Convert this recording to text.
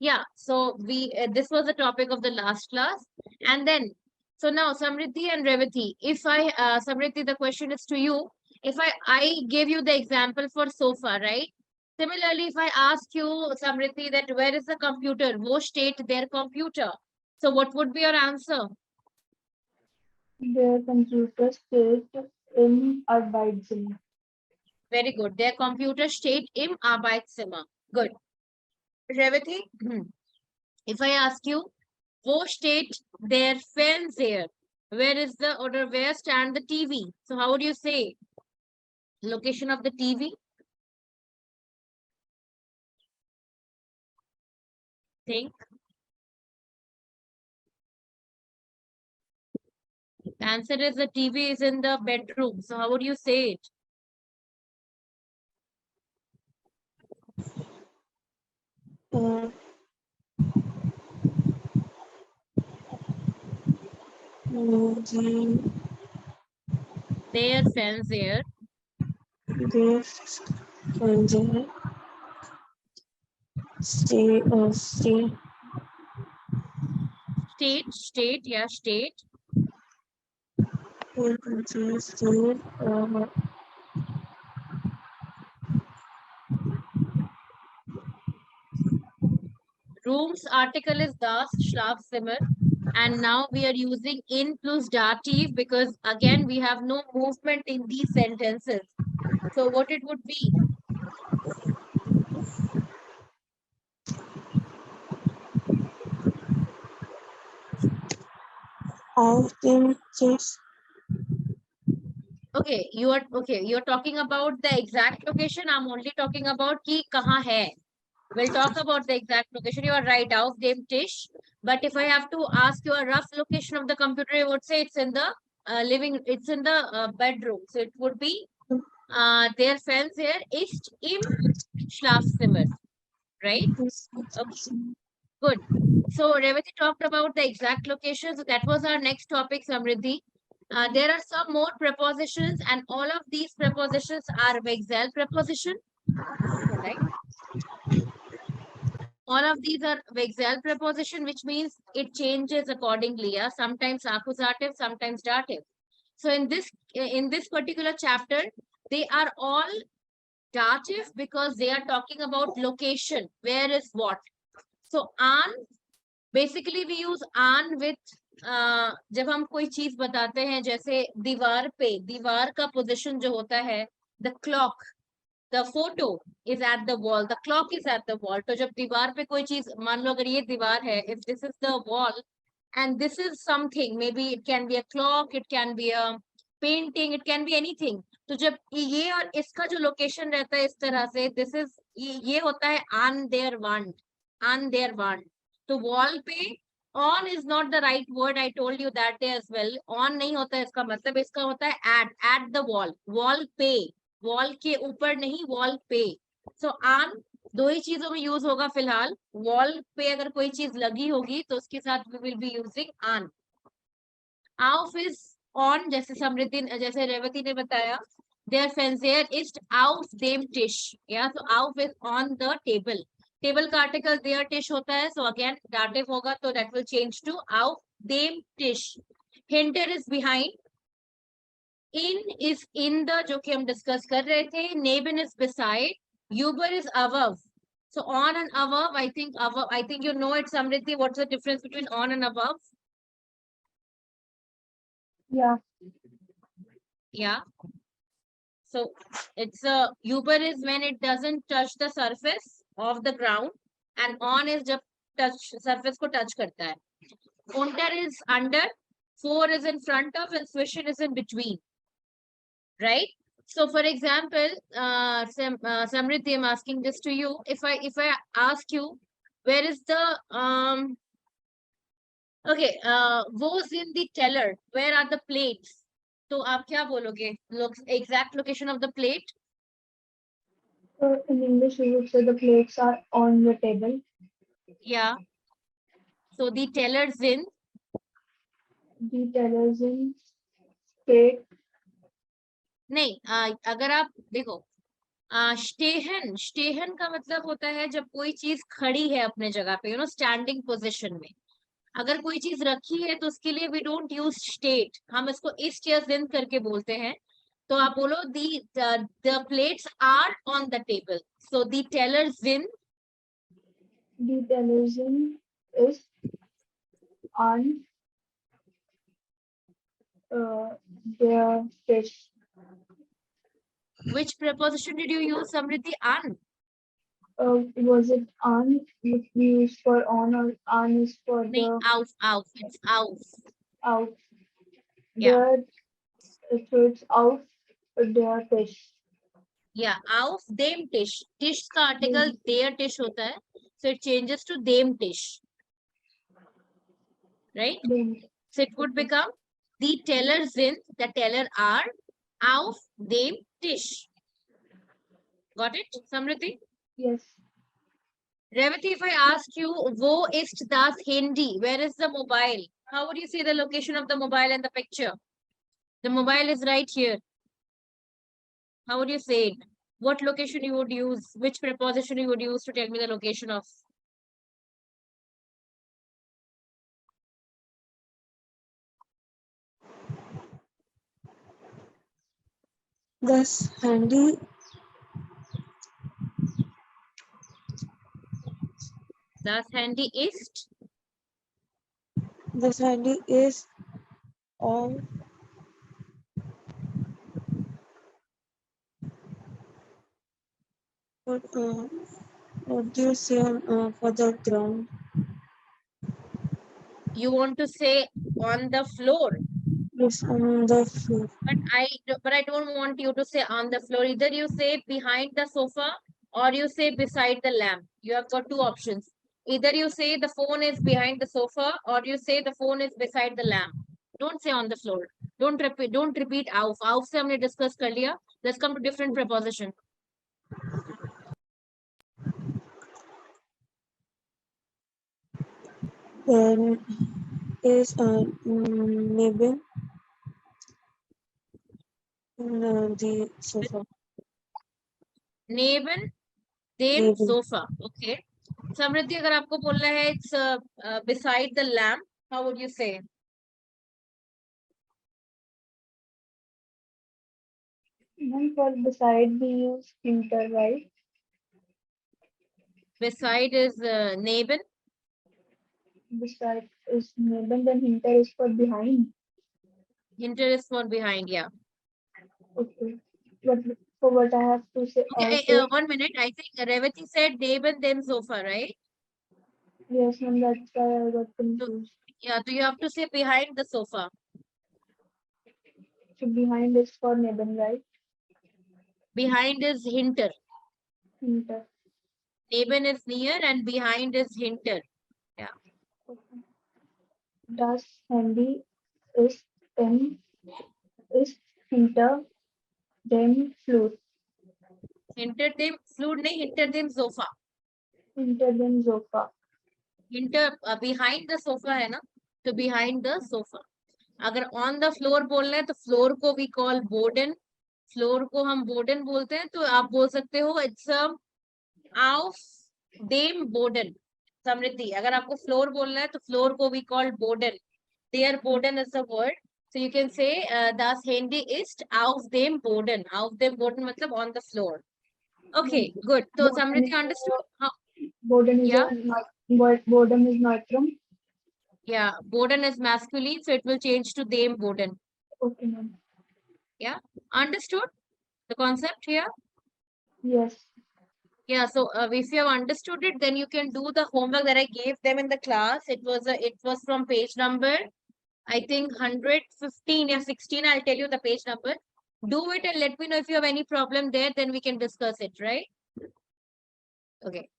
Yeah, so we this was the topic of the last class, and then so now Samriddhi and Revati, if I Samriddhi, the question is to you. If I gave you the example for sofa, right? Similarly, if I ask you, Samriddhi, that where is the computer? Wo state their computer. So what would be your answer? Their computer state in Arbeitszimmer. Very good. Their computer state im Arbeitszimmer. Good. Revati, if I ask you, wo steht der Fernseher? Where is the or where stand the TV? So how would you say location of the TV? Think. The answer is the TV is in the bedroom. So how would you say it? Uh, the, Their Fernseher. their Fernseher stay State, yeah, state. their Fernseher stay Room's article is das Schlafzimmer. And now we are using in plus dative because again we have no movement in these sentences. So what it would be? auf dem Tisch. Okay, you're talking about the exact location. I'm only talking about ki kahan hai. We'll talk about the exact location. You are right, auf dem Tisch. But if I have to ask you a rough location of the computer, I would say it's in the it's in the bedroom. So it would be their Fernseher ist im Schlafzimmer, right? Okay, good. So Revati talked about the exact location. So that was our next topic, Samriddhi. There are some more prepositions, and all of these prepositions are Vexel preposition, right? All of these are Vexel preposition, which means it changes accordingly. Yeah? Sometimes accusative, sometimes dative. So in this particular chapter, they are all dative because they are talking about location. Where is what? So an, basically we use an with जब हम कोई चीज बताते हैं जैसे दीवार का position जो होता है the clock the photo is at the wall the clock is at the wall तो जब दीवार पे कोई चीज मान लो अगर ये दीवार है if this is the wall and this is something maybe it can be a clock it can be a painting it can be anything तो जब ये और इसका जो लोकेशन रहता है इस तरह से दिस इज ये होता है on their want तो वॉल पे on is not the right word I told you that day as well on नहीं होता है इसका मतलब इसका होता है at the wall पे वॉल के ऊपर नहीं वॉल पे सो on दो ही चीजों में यूज होगा फिलहाल वॉल पे अगर कोई चीज लगी होगी तो उसके साथ वी विल बी यूजिंग ऑन ऑफ इज ऑन जैसे रेवती ने बताया देयर फेंसियर इज आउफ देम टिश या तो आउफ इज ऑन द टेबल का आर्टिकल देयर टिश होता है सो अगेन डाटिव होगा तो दैट विल चेंज टू आउफ देम टिश हिंटर इज बिहाइंड इन इज इन द जो कि हम डिस्कस कर रहे थे नेबन is beside Uber is above. So on and above, I think you know it, Samriddhi. What's the difference between on and above? Yeah. Yeah. So it's Uber is when it doesn't touch the surface of the ground, and on is जब touch surface को touch करता है. Counter is under, four is in front of, and swisher is in between. Right? So for example, Samriddhi, I'm asking this to you. If I ask you, where is the okay, was in the teller, where are the plates? तो आप क्या बोलोगे? Exact location of the plate? In English, we would say the plates are on the table. Yeah. So the tellers in? The tellers in state. नहीं, अगर आप देखो स्टेहन का मतलब होता है जब कोई चीज खड़ी है अपने जगह पे, स्टैंडिंग पोजिशन में। अगर कोई चीज रखी है तो उसके लिए वी डोंट यूज स्टेट, हम इसको इस्ट या जिन करके बोलते हैं। तो आप बोलो the plates are on the table, so the tailor जिन The television is on their dish. which preposition did you use, Samriddhi? An. Was it on, which we use for on, or on is for Nahi, the auf, it's auf. out? Yeah. Their, so it's out their dish. Yeah, auf dem Tisch. Tisch का article their Tisch होता है, so it changes to dem Tisch, right? Then, So it would become the teller sind, the teller are auf dem Tisch. Got it, Samriddhi? yes. Revati, if I ask you, wo ist das Handy? Where is the mobile? How would you say the location of the mobile in the picture? The mobile is right here. How would you say it? What location you would use? Which preposition you would use to tell me the location of? Das Handy Das Handy ist Das Handy is on what do you say for the ground? you want to say on the floor, It's on the floor. but I don't want you to say on the floor. Either you say behind the sofa or you say beside the lamp. You have got two options. Either you say the phone is behind the sofa or you say the phone is beside the lamp. Don't say on the floor. Don't repeat auf. Auf se humne discuss kar liya. Let's come to different preposition. Then is neighbor in the sofa. Neben dem Neighbor. sofa. Okay. Samriddhi, अगर आपको बोलना है it's beside the lamp, how would you say? Then for beside we use hinter, right? Beside is neben. Beside is neighbor, then hinter is for behind. Hinter is for behind. Yeah. Okay. But for what I have to say Okay. also, 1 minute. I think Revati said neben them sofa, right? yes, ma'am, that's why I got So, confused. yeah. So you have to say behind the sofa. So behind is for neighbor, right? Behind is hinter. Hinter. Neben is near and behind is hinter. Yeah. Okay. Das Handy ist ist hinter dem Flur. Hinter them fluid नहीं, hinter them sofa. Hinter dem Sofa. Hinter behind the sofa है ना, तो behind the sofa. अगर on the floor बोलना है तो floor को we call boden. Floor को हम बोर्डन बोलते हैं, तो आप बोल सकते हो इट्स auf dem Boden. समृद्धि, अगर आपको फ्लोर बोलना है तो फ्लोर को we call boden. Their boden is the word. So you can say das Handy ist auf dem Boden. Auf dem Boden मतलब on the floor. Okay, good. So Samriddhi understood? Boden is Yeah. Boden is neutrum. Yeah, Boden is masculine, so it will change to them Boden. Okay, ma'am. Yeah, understood the concept here? Yes. Yeah, so if you have understood it, then you can do the homework that I gave them in the class. It was from page number, I think 115 or 16. I'll tell you the page number. Do it and let me know if you have any problem there, then we can discuss it, right? Okay.